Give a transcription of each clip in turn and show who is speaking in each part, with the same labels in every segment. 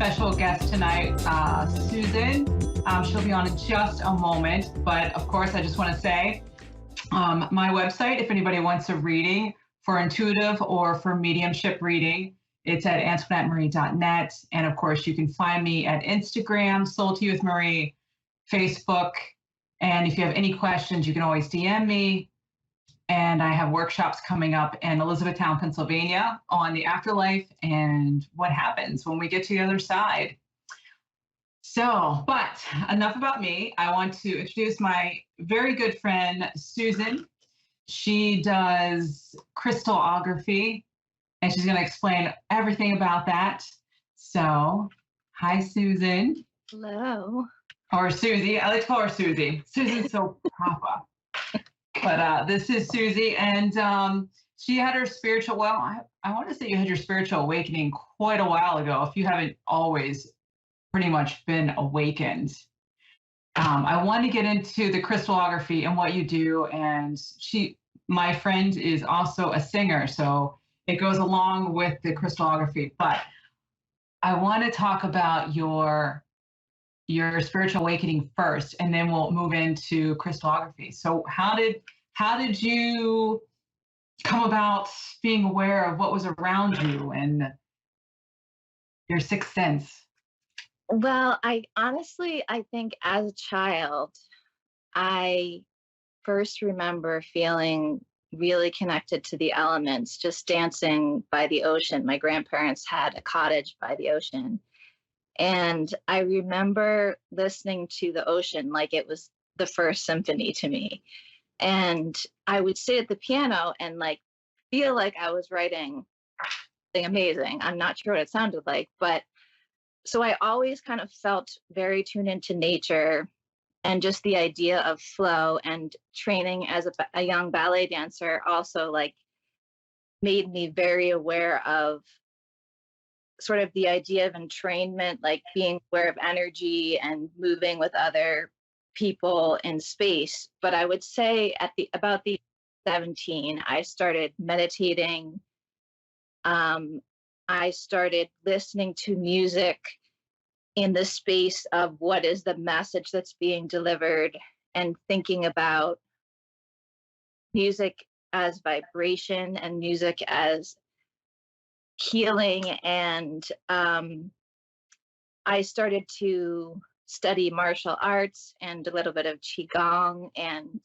Speaker 1: special guest tonight, Susan. She'll be on in just a moment, but of course, I just want to say my website, if anybody wants a reading for intuitive or for mediumship reading, it's at AntoinetteMarie.net. And of course, you can find me at Instagram, Soul to You with Marie, Facebook. And if you have any questions, you can always DM me. And I have workshops coming up in Elizabethtown, Pennsylvania on the afterlife and what happens when we get to the other side. So, but enough about me. I want to introduce my very good friend, Susan. She does crystallography, and she's going to explain everything about that. So, hi, Susan.
Speaker 2: Hello.
Speaker 1: Or Susie. I like to call her Susie. Susan's so proper. But this is Susie, and she had her spiritual, well, I want to say you had your spiritual awakening quite a while ago, if you haven't always pretty much been awakened. I want to get into the crystallography and what you do, and my friend is also a singer, so it goes along with the crystallography, but I want to talk about your spiritual awakening first, and then we'll move into crystallography. So how did you come about being aware of what was around you and your sixth sense?
Speaker 2: Well, I think as a child, I first remember feeling really connected to the elements, just dancing by the ocean. My grandparents had a cottage by the ocean. And I remember listening to the ocean like it was the first symphony to me. And I would sit at the piano and feel like I was writing something amazing. I'm not sure what it sounded like, but so I always kind of felt very tuned into nature and just the idea of flow, and training as a young ballet dancer also made me very aware of sort of the idea of entrainment, like being aware of energy and moving with other people in space. But I would say about the 17, I started meditating. I started listening to music in the space of what is the message that's being delivered, and thinking about music as vibration and music as healing. And I started to study martial arts and a little bit of qigong, and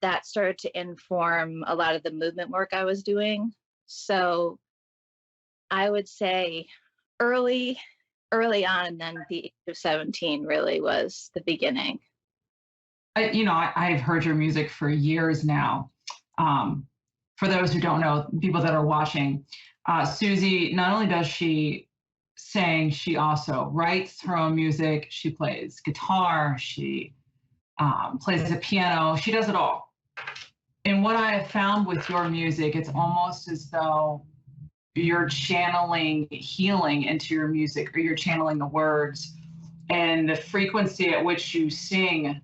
Speaker 2: that started to inform a lot of the movement work I was doing. So I would say early on, and then the age of 17 really was the beginning.
Speaker 1: I've heard your music for years now. For those who don't know, people that are watching, Susie, not only does she sing, she also writes her own music. She plays guitar. She plays the piano. She does it all. And what I have found with your music, it's almost as though you're channeling healing into your music, or you're channeling the words, and the frequency at which you sing.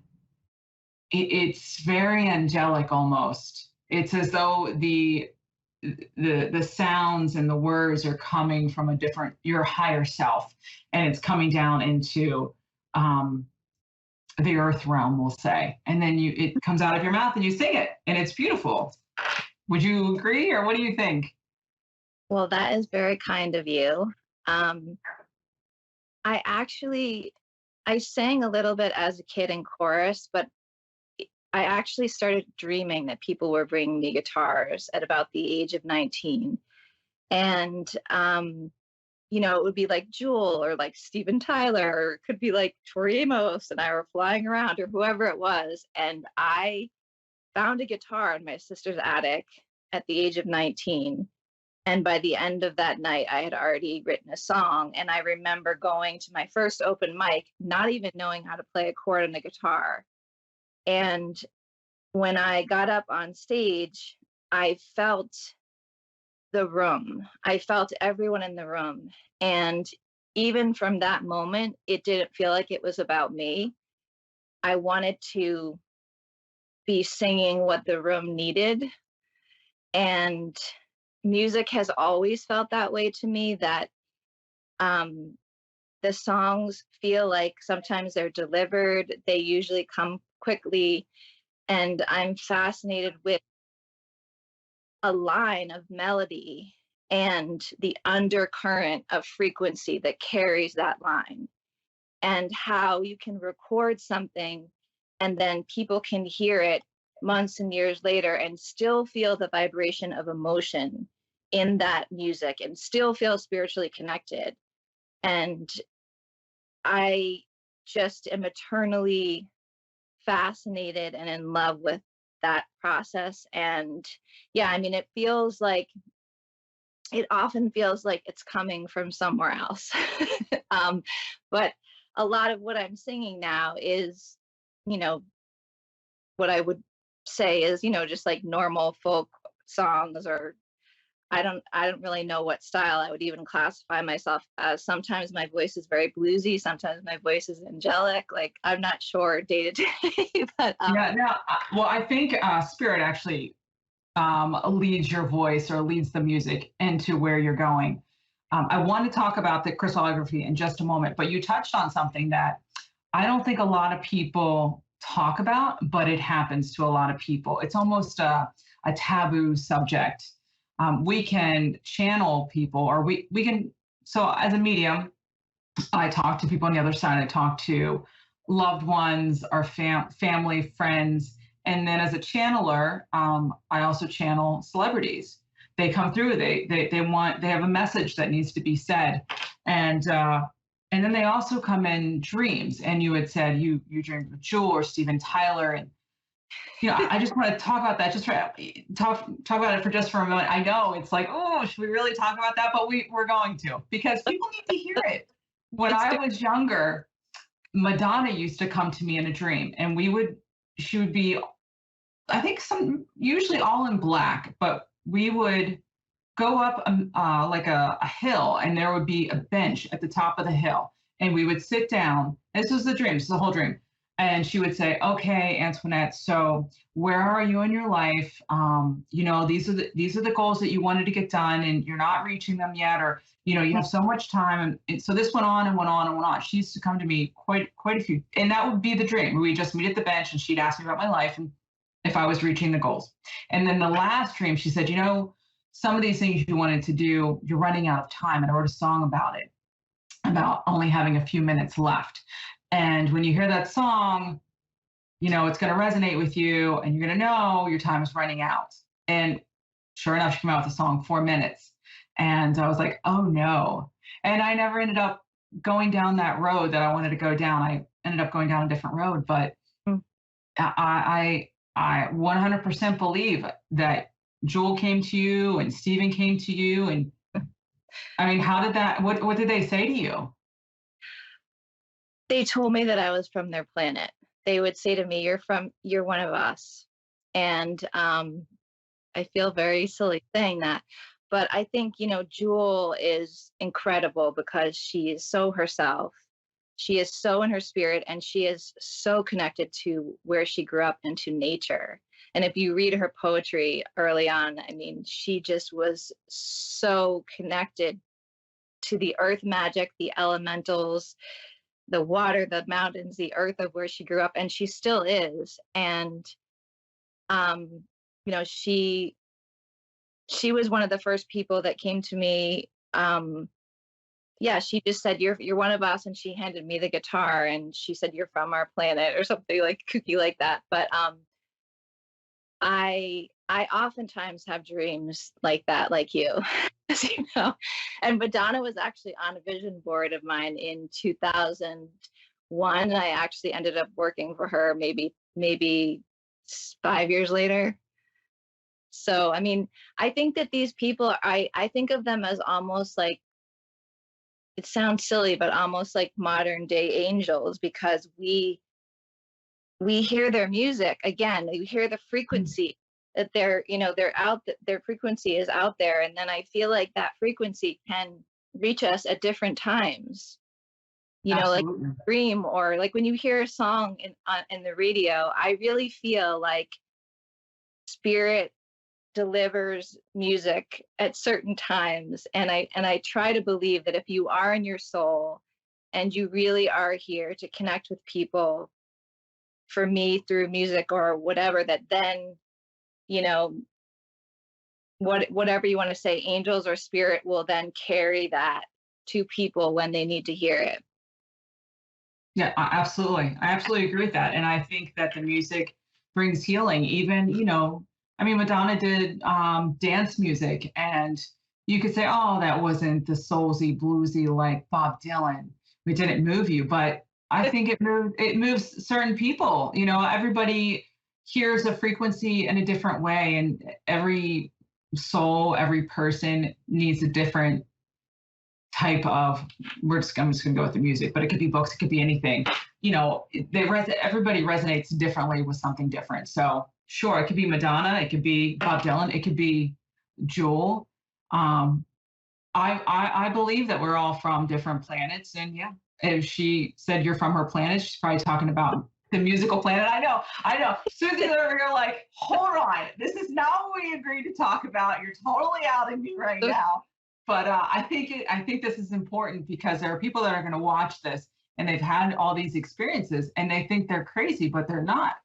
Speaker 1: It's very angelic almost. It's as though the sounds and the words are coming from your higher self, and it's coming down into the earth realm, we'll say, and then it comes out of your mouth and you sing it, and it's beautiful. Would you agree, or what do you think?
Speaker 2: Well, that is very kind of you. I sang a little bit as a kid in chorus, but I actually started dreaming that people were bringing me guitars at about the age of 19. And, it would be like Jewel or like Steven Tyler, or it could be like Tori Amos and I were flying around, or whoever it was. And I found a guitar in my sister's attic at the age of 19. And by the end of that night, I had already written a song. And I remember going to my first open mic, not even knowing how to play a chord on the guitar. And when I got up on stage, I felt the room. I felt everyone in the room. And even from that moment, it didn't feel like it was about me. I wanted to be singing what the room needed. And music has always felt that way to me, that the songs feel like sometimes they're delivered, they usually come quickly, and I'm fascinated with a line of melody and the undercurrent of frequency that carries that line, and how you can record something and then people can hear it months and years later and still feel the vibration of emotion in that music and still feel spiritually connected. And I just am eternally fascinated and in love with that process. And yeah, I mean, it often feels like it's coming from somewhere else. um, but a lot of what I'm singing now is, you know, what I would say is, just like normal folk songs, or I don't really know what style I would even classify myself as. Sometimes my voice is very bluesy, sometimes my voice is angelic. Like I'm not sure day to day, but
Speaker 1: Yeah, no, well, I think spirit actually leads your voice or leads the music into where you're going. I want to talk about the crystallography in just a moment, but you touched on something that I don't think a lot of people talk about, but it happens to a lot of people. It's almost a taboo subject. We can channel people, or we can. So as a medium, I talk to people on the other side. I talk to loved ones, our family, friends, and then as a channeler, I also channel celebrities. They come through. They have a message that needs to be said, and then they also come in dreams. And you had said you dreamed with Jewel or Steven Tyler, and I just want to talk about that. Just talk about it for a moment. I know it's like, oh, should we really talk about that? But we're going to, because people need to hear it. When
Speaker 2: let's
Speaker 1: I
Speaker 2: do.
Speaker 1: was younger, Madonna used to come to me in a dream, and she would be, I think usually all in black, but we would go up like a hill, and there would be a bench at the top of the hill, and we would sit down. This was the dream. This is the whole dream. And she would say, "Okay, Antoinette, so where are you in your life? These are the goals that you wanted to get done, and you're not reaching them yet, or you have so much time." And so this went on and went on and went on. She used to come to me quite a few, and that would be the dream. We just meet at the bench, and she'd ask me about my life and if I was reaching the goals. And then the last dream, she said, some of these things you wanted to do, you're running out of time. And I wrote a song about it, about only having a few minutes left. And when you hear that song, it's going to resonate with you, and you're going to know your time is running out. And sure enough, she came out with the song 4 minutes. And I was like, oh no. And I never ended up going down that road that I wanted to go down. I ended up going down a different road. But
Speaker 2: Mm.
Speaker 1: I 100% believe that Joel came to you and Stephen came to you. And I mean, what did they say to you?
Speaker 2: They told me that I was from their planet. They would say to me, you're one of us. And I feel very silly saying that. But I think, Jewel is incredible because she is so herself. She is so in her spirit, and she is so connected to where she grew up and to nature. And if you read her poetry early on, I mean, she just was so connected to the earth magic, the elementals, the water, the mountains, the earth of where she grew up, and she still is. And um, she was one of the first people that came to me. Yeah, she just said, you're one of us, and she handed me the guitar, and she said, you're from our planet, or something like kooky like that. But I oftentimes have dreams like that, like you, as you know. And Madonna was actually on a vision board of mine in 2001. I actually ended up working for her maybe 5 years later. So I mean, I think that these people, I think of them as almost like, it sounds silly, but almost like modern day angels, because we hear their music again. We hear the frequency that they're out. Their frequency is out there, and then I feel like that frequency can reach us at different times. Like
Speaker 1: Absolutely.
Speaker 2: dream, or like when you hear a song in the radio. I really feel like spirit delivers music at certain times, and I try to believe that if you are in your soul and you really are here to connect with people, for me through music or whatever, that then, you know, whatever you want to say, angels or spirit will then carry that to people when they need to hear it.
Speaker 1: Yeah, absolutely. I absolutely agree with that. And I think that the music brings healing. Even, I mean, Madonna did dance music, and you could say, oh, that wasn't the soulsy, bluesy like Bob Dylan. It didn't move you, but I think it moves certain people. Everybody hears a frequency in a different way, and every soul, every person needs a different type of I'm just gonna go with the music, but it could be books, it could be anything. Everybody resonates differently with something different. So sure, it could be Madonna, it could be Bob Dylan, it could be Jewel. Um, I believe that we're all from different planets, and yeah, if she said you're from her planet, she's probably talking about the musical planet. I know. Susie, you're like, hold on, this is not what we agreed to talk about. You're totally outing me right now. But I think this is important because there are people that are going to watch this and they've had all these experiences and they think they're crazy, but they're not.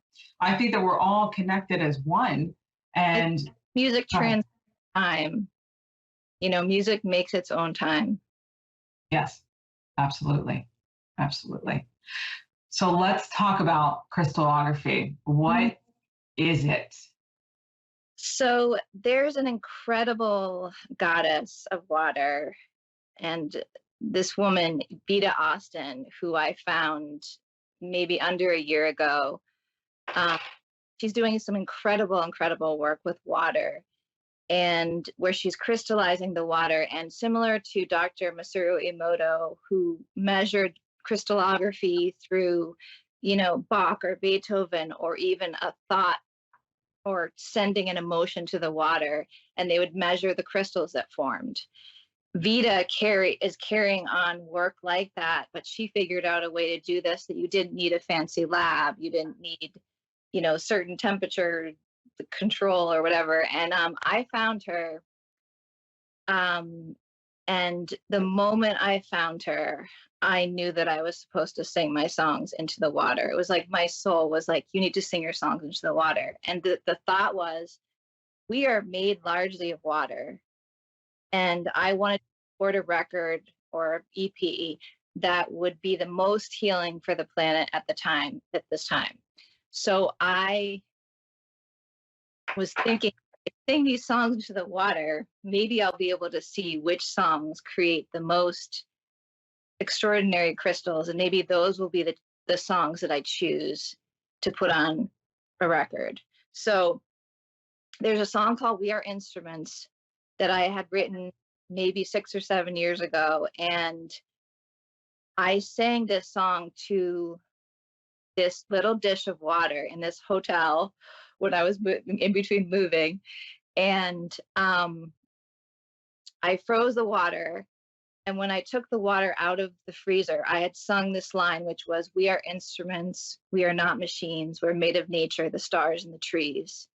Speaker 1: I think that we're all connected as one. And
Speaker 2: Music trans time. Music makes its own time.
Speaker 1: yes, absolutely. Absolutely. So let's talk about crystallography. What is it?
Speaker 2: So there's an incredible goddess of water, and this woman, Vita Austin, who I found maybe under a year ago. She's doing some incredible work with water, and where she's crystallizing the water. And similar to Dr. Masaru Emoto, who measured crystallography through, Bach or Beethoven, or even a thought or sending an emotion to the water, and they would measure the crystals that formed. Vita is carrying on work like that, but she figured out a way to do this that you didn't need a fancy lab. You didn't need, certain temperature control or whatever. And I found her. And the moment I found her, I knew that I was supposed to sing my songs into the water. It was like my soul was like, you need to sing your songs into the water. And the thought was, we are made largely of water. And I wanted to record a record or EP that would be the most healing for the planet at this time. So I was thinking, if I sing these songs into the water, maybe I'll be able to see which songs create the most extraordinary crystals, and maybe those will be the songs that I choose to put on a record. So there's a song called We Are Instruments that I had written maybe 6 or 7 years ago, and I sang this song to this little dish of water in this hotel when I was in between moving. And I froze the water. And when I took the water out of the freezer, I had sung this line, which was, we are instruments, we are not machines, we're made of nature, the stars and the trees.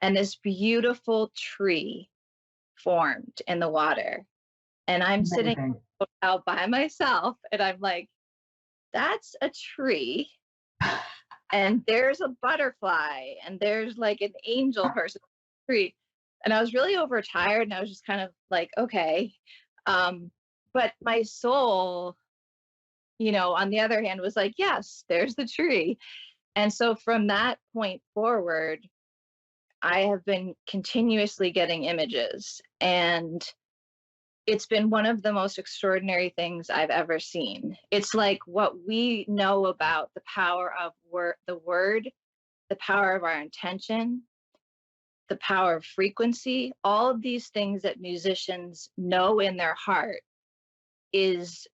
Speaker 2: And this beautiful tree formed in the water. And I'm sitting out by myself, and I'm like, that's a tree. And there's a butterfly, and there's like an angel person tree. And I was really overtired, and I was just kind of like, okay. But my soul, on the other hand, was like, yes, there's the tree. And so from that point forward, I have been continuously getting images, and it's been one of the most extraordinary things I've ever seen. It's like what we know about the power of the word, the power of our intention, the power of frequency, all of these things that musicians know in their heart is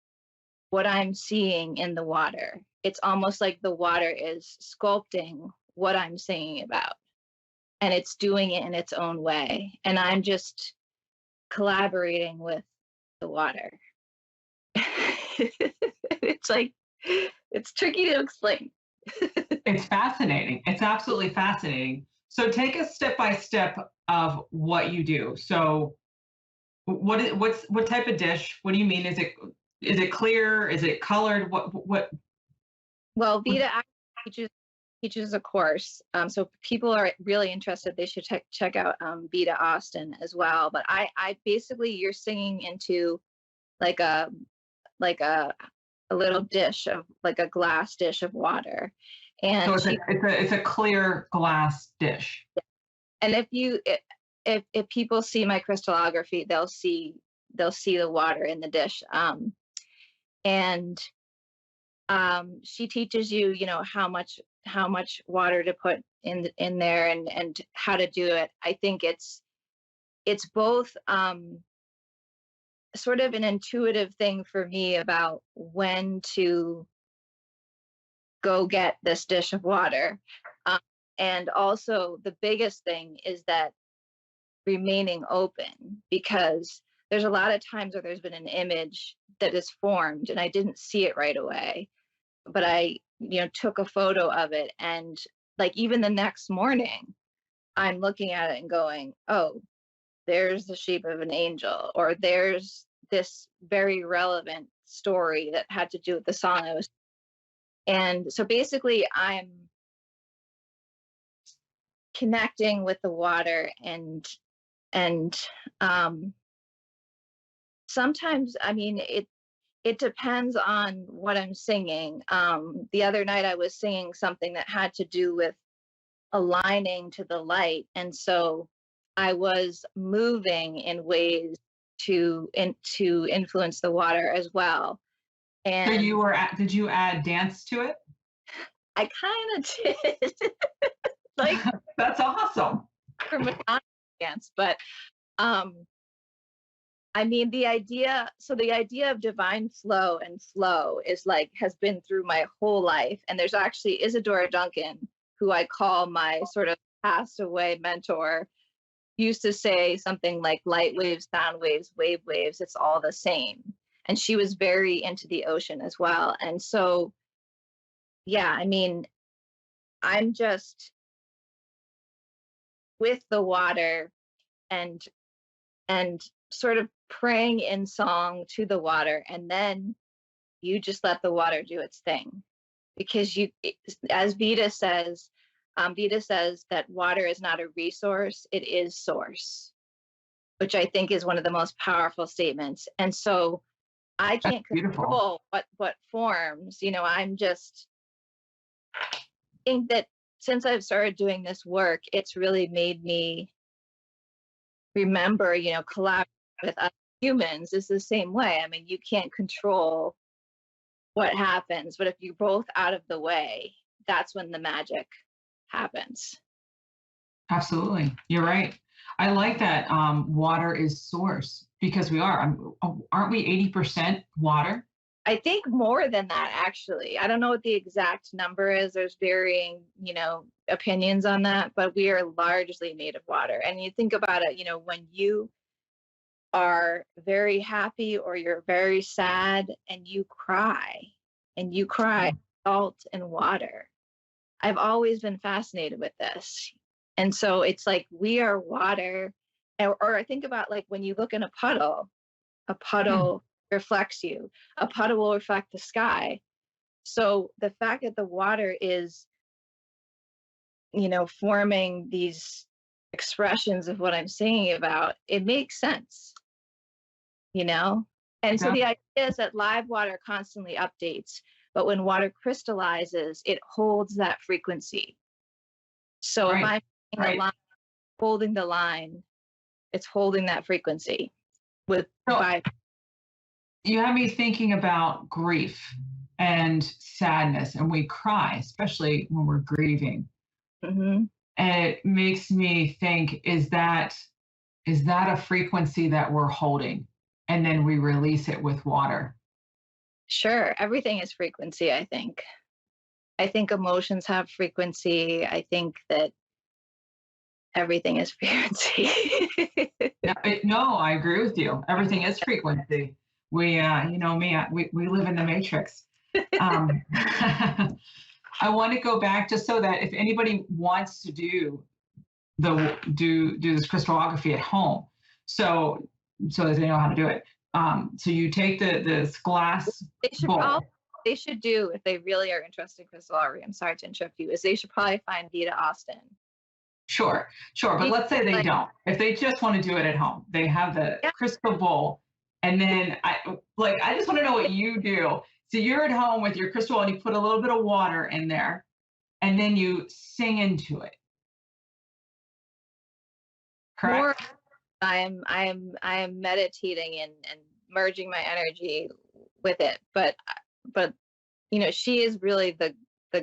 Speaker 2: what I'm seeing in the water. It's almost like the water is sculpting what I'm singing about, and it's doing it in its own way. And I'm just collaborating with the water. It's tricky to explain.
Speaker 1: It's fascinating. It's absolutely fascinating. So take us step by step of what you do. So what type of dish? What do you mean? Is it Is it clear? Is it colored?
Speaker 2: Well,
Speaker 1: What
Speaker 2: Vita actually teaches a course. So if people are really interested, they should check out Vita Austin as well. But I basically, you're singing into like a like a little dish of like a glass dish of water,
Speaker 1: so
Speaker 2: and
Speaker 1: it's a clear glass dish.
Speaker 2: and if people see my crystallography, they'll see the water in the dish. And she teaches you, how much water to put in there, and how to do it. I think it's both sort of an intuitive thing for me about when to go get this dish of water. Um, and also, the biggest thing is that remaining open, because there's a lot of times where there's been an image that is formed and I didn't see it right away, but I, took a photo of it. And like even the next morning, I'm looking at it and going, oh, there's the shape of an angel, or there's this very relevant story that had to do with the song I was. And so basically, I'm connecting with the water, and um, sometimes, I mean, it depends on what I'm singing. The other night, I was singing something that had to do with aligning to the light, and so I was moving in ways to influence the water as well.
Speaker 1: So
Speaker 2: And
Speaker 1: did you add dance to it?
Speaker 2: I kind of did, like
Speaker 1: That's awesome.
Speaker 2: from a dance, but um, I mean, the idea of divine flow and flow is like has been through my whole life. And there's actually Isadora Duncan, who I call my sort of passed away mentor, used to say something like light waves, sound waves, wave waves, it's all the same. And she was very into the ocean as well. And so, yeah, I mean, I'm just with the water, and and sort of praying in song to the water, and then you just let the water do its thing, because as Vita says that water is not a resource, it is source, which I think is one of the most powerful statements. And so I
Speaker 1: That's
Speaker 2: can't
Speaker 1: beautiful.
Speaker 2: control what forms. I'm just think that since I've started doing this work, it's really made me remember, collaborate with other humans is the same way. I mean, you can't control what happens, but if you're both out of the way, that's when the magic happens.
Speaker 1: Absolutely. You're right. I like that water is source because we are. Aren't we 80% water?
Speaker 2: I think more than that, actually. I don't know what the exact number is. There's varying, opinions on that, but we are largely made of water. And you think about it, when you are very happy or you're very sad and you cry
Speaker 1: Yeah.
Speaker 2: salt and water. I've always been fascinated with this. And so it's like we are water. Or I think about like when you look in a
Speaker 1: Hmm.
Speaker 2: puddle reflects you, a puddle will reflect the sky. So the fact that the water is, forming these expressions of what I'm singing about, it makes sense, you know?
Speaker 1: It
Speaker 2: And so
Speaker 1: does.
Speaker 2: the idea is that live water constantly updates, but when water crystallizes, it holds that frequency. So if
Speaker 1: Right.
Speaker 2: I'm
Speaker 1: Right.
Speaker 2: holding the line, it's holding that frequency with
Speaker 1: So
Speaker 2: by.
Speaker 1: you have me thinking about grief and sadness, and we cry, especially when we're grieving.
Speaker 2: Mhm.
Speaker 1: And it makes me think, is that a frequency that we're holding? And then we release it with water.
Speaker 2: Sure, everything is frequency, I think. I think emotions have frequency. I think that everything is frequency.
Speaker 1: No, I agree with you. Everything is frequency. We live in the matrix. Um, I want to go back just so that if anybody wants to do this crystallography at home, so that they know how to do it. So you take this glass
Speaker 2: They should
Speaker 1: bowl.
Speaker 2: probably they should do if they really are interested in crystallography. I'm sorry to interrupt you. Is they should probably find Vita Austin.
Speaker 1: Sure, sure. But
Speaker 2: She's
Speaker 1: let's say they
Speaker 2: like,
Speaker 1: don't. If they just want to do it at home, they have the
Speaker 2: yeah,
Speaker 1: crystal bowl. And then I just want to know what you do. So you're at home with your crystal bowl and you put a little bit of water in there and then you sing into it.
Speaker 2: more.
Speaker 1: Correct?
Speaker 2: I am meditating and merging my energy with it. But she is really the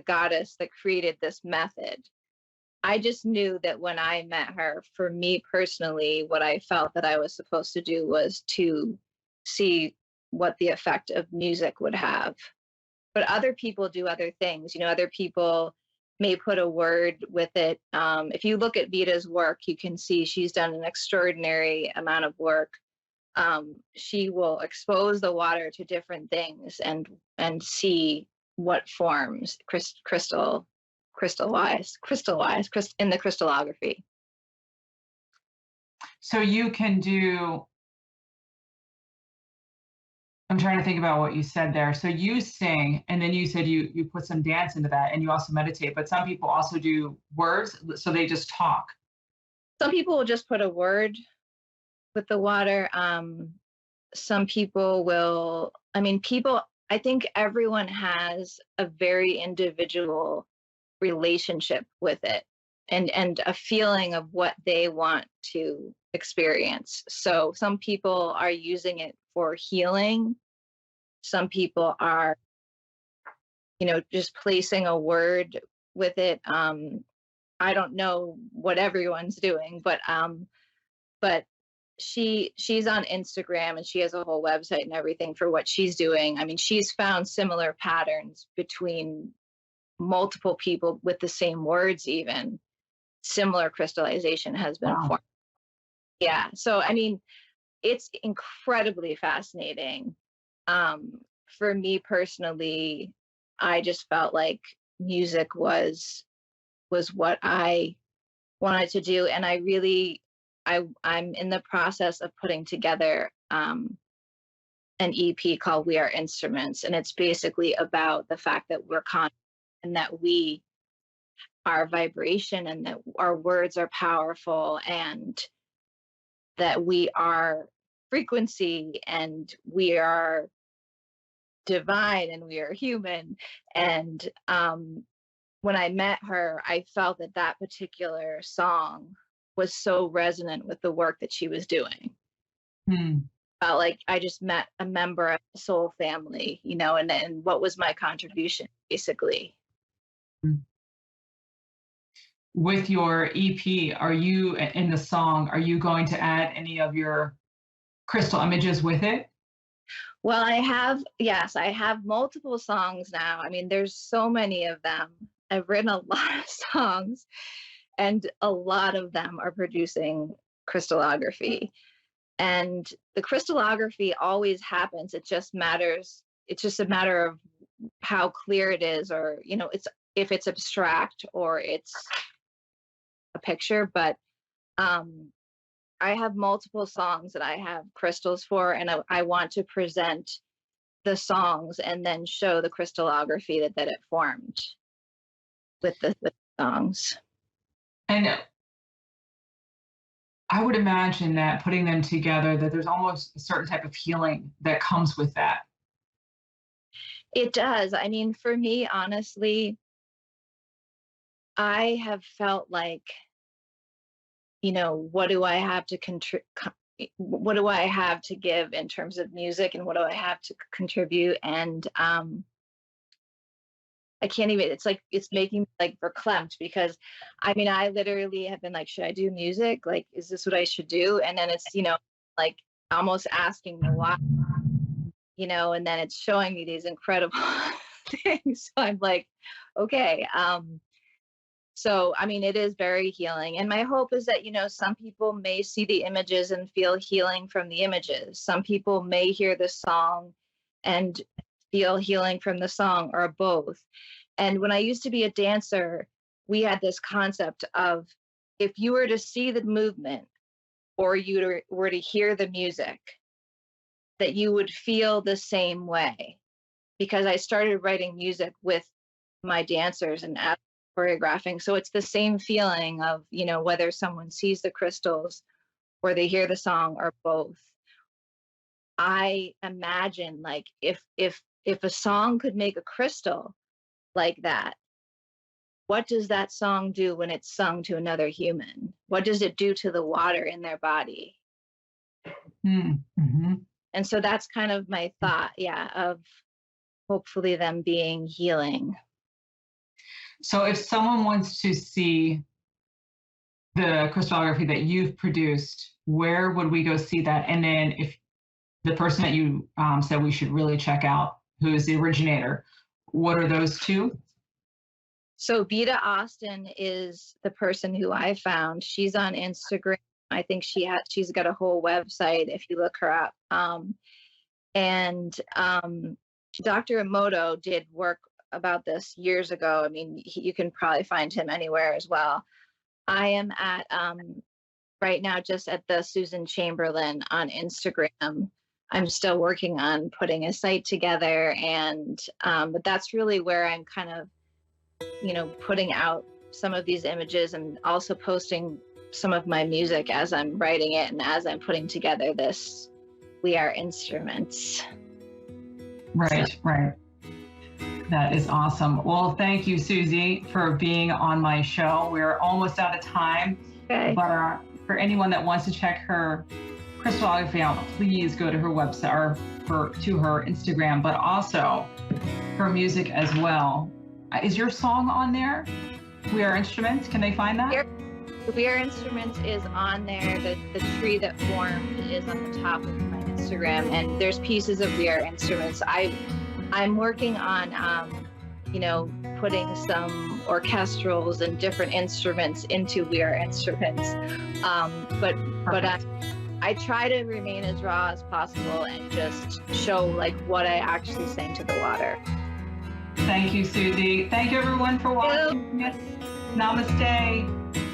Speaker 2: goddess that created this method. I just knew that when I met her, for me personally, what I felt that I was supposed to do was to see what the effect of music would have. But other people do other things. Other people may put a word with it. If you look at Vita's work, you can see she's done an extraordinary amount of work. She will expose the water to different things and see what forms in the crystallography.
Speaker 1: So you can do, I'm trying to think about what you said there. So you sing, and then you said you put some dance into that, and you also meditate. But some people also do words, so they just talk.
Speaker 2: Some people will just put a word with the water. Some people will. I mean, people. I think everyone has a very individual relationship with it, and a feeling of what they want to experience. So some people are using it for healing. Some people are, just placing a word with it. I don't know what everyone's doing, but she's on Instagram and she has a whole website and everything for what she's doing. I mean, she's found similar patterns between multiple people with the same words. Even similar crystallization has been
Speaker 1: Wow.
Speaker 2: formed. Yeah. So, I mean, it's incredibly fascinating. Um, for me personally, I just felt like music was what I wanted to do, and I'm in the process of putting together an EP called "We Are Instruments," and it's basically about the fact that we're conscious and that we are vibration and that our words are powerful and that we are frequency and we are divine and we are human. And when I met her, I felt that that particular song was so resonant with the work that she was doing.
Speaker 1: Hmm.
Speaker 2: Felt like I just met a member of the soul family, and what was my contribution, basically.
Speaker 1: With your EP, are you in the song, are you going to add any of your crystal images with it?
Speaker 2: Well, yes, I have multiple songs now. I mean, there's so many of them. I've written a lot of songs, and a lot of them are producing crystallography. And the crystallography always happens. It's just a matter of how clear it is, or, it's if it's abstract or it's a picture. But I have multiple songs that I have crystals for, and I want to present the songs and then show the crystallography that it formed with the songs.
Speaker 1: And I would imagine that putting them together, that there's almost a certain type of healing that comes with that.
Speaker 2: It does. I mean, for me, honestly, I have felt like, what do I have to what do I have to give in terms of music, and what do I have to contribute? And I can't even, it's like, it's making me like verklempt, because I mean, I literally have been like, should I do music? Like, is this what I should do? And then it's, like almost asking the why, and then it's showing me these incredible things. So I'm like, okay. So, I mean, it is very healing. And my hope is that, some people may see the images and feel healing from the images. Some people may hear the song and feel healing from the song, or both. And when I used to be a dancer, we had this concept of, if you were to see the movement or you were to hear the music, that you would feel the same way, because I started writing music with my dancers and choreographing. So it's the same feeling of, whether someone sees the crystals or they hear the song or both. I imagine, like, if a song could make a crystal like that, what does that song do when it's sung to another human? What does it do to the water in their body?
Speaker 1: Mm-hmm.
Speaker 2: And so that's kind of my thought, yeah, of hopefully them being healing.
Speaker 1: So if someone wants to see the crystallography that you've produced, where would we go see that? And then if the person that you said we should really check out, who is the originator, what are those two?
Speaker 2: So Vita Austin is the person who I found. She's on Instagram. I think she's got a whole website if you look her up. And Dr. Emoto did work about this years ago. I mean, you can probably find him anywhere as well. I am at right now just at the Susan Chamberlain on Instagram. I'm still working on putting a site together, and but that's really where I'm kind of, putting out some of these images and also posting some of my music as I'm writing it and as I'm putting together this We Are Instruments.
Speaker 1: Right,
Speaker 2: So.
Speaker 1: right. That is awesome. Well, thank you, Susie, for being on my show. We're almost out of time.
Speaker 2: Okay.
Speaker 1: But for anyone that wants to check her crystallography out, please go to her website or to her Instagram, but also her music as well. Is your song on there? We Are Instruments. Can they find that?
Speaker 2: We Are Instruments is on there. The tree that formed is on the top of my Instagram, and there's pieces of We Are Instruments. I'm working on, putting some orchestrals and different instruments into We Are Instruments. But I try to remain as raw as possible and just show like what I actually sang to the water.
Speaker 1: Thank you, Susie. Thank you, everyone, for watching. Namaste.